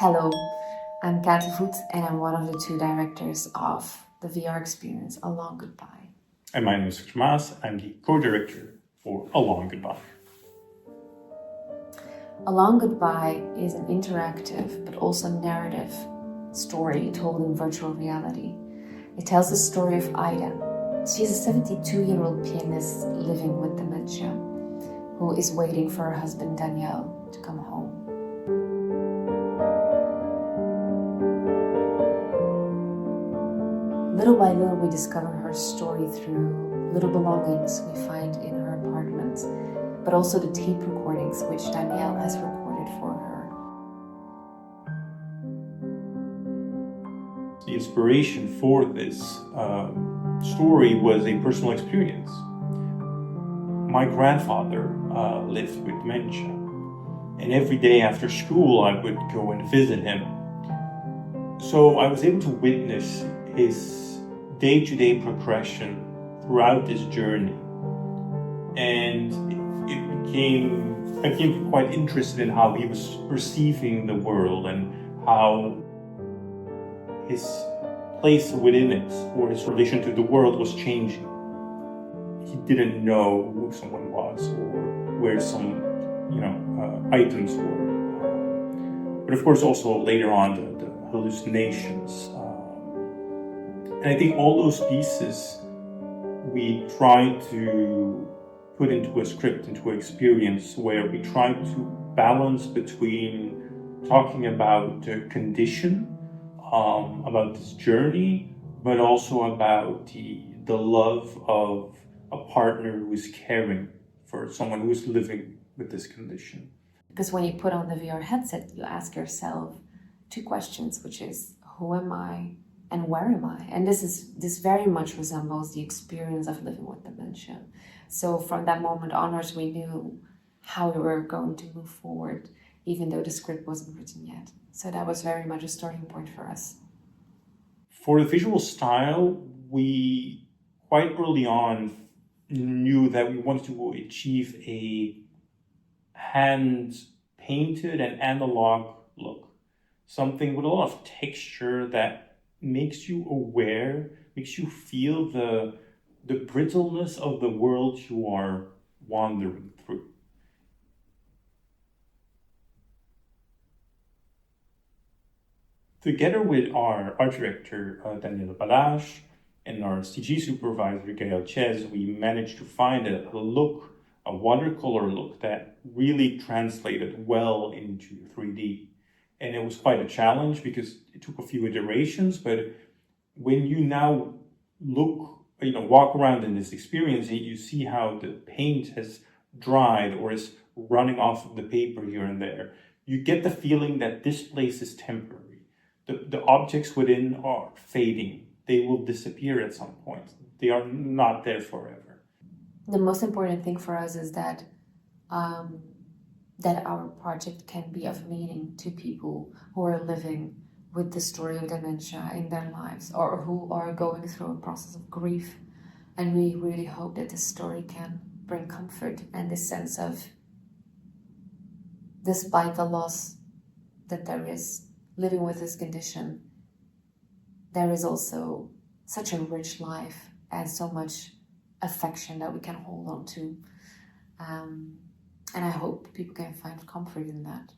Hello, I'm Kat Voet and I'm one of the two directors of the VR experience A Long Goodbye. And my name is Maes. I'm the co-director for A Long Goodbye. A Long Goodbye is an interactive but also narrative story told in virtual reality. It tells the story of Ida. She's a 72-year-old pianist living with dementia who is waiting for her husband Daniel to come home. Little by little, we discover her story through little belongings we find in her apartment, but also the tape recordings which Danielle has recorded for her. The inspiration for this story was a personal experience. My grandfather lived with dementia, and every day after school I would go and visit him. So I was able to witness his day-to-day progression throughout this journey, and I became quite interested in how he was perceiving the world and how his place within it, or his relation to the world, was changing. He didn't know who someone was or where some items were, but of course also later on the hallucinations. And I think all those pieces we try to put into a script, into an experience where we try to balance between talking about the condition, about this journey, but also about the love of a partner who is caring for someone who is living with this condition. Because when you put on the VR headset, you ask yourself two questions, which is, who am I and where am I? And this very much resembles the experience of living with dementia. So from that moment onwards, we knew how we were going to move forward, even though the script wasn't written yet. So that was very much a starting point for us. For the visual style, we quite early on knew that we wanted to achieve a hand-painted and analog look. Something with a lot of texture that makes you aware, makes you feel the brittleness of the world you are wandering through. Together with our art director, Danielle Balage, and our CG supervisor, Gaël Ches, we managed to find a look, a watercolor look that really translated well into 3D. And it was quite a challenge because it took a few iterations, but when you now walk around in this experience, you see how the paint has dried or is running off of the paper here and there. You get the feeling that this place is temporary. The objects within are fading. They will disappear at some point. They are not there forever. The most important thing for us is that our project can be of meaning to people who are living with the story of dementia in their lives or who are going through a process of grief. And we really hope that this story can bring comfort and this sense of, despite the loss that there is living with this condition, there is also such a rich life and so much affection that we can hold on to. And I hope people can find comfort in that.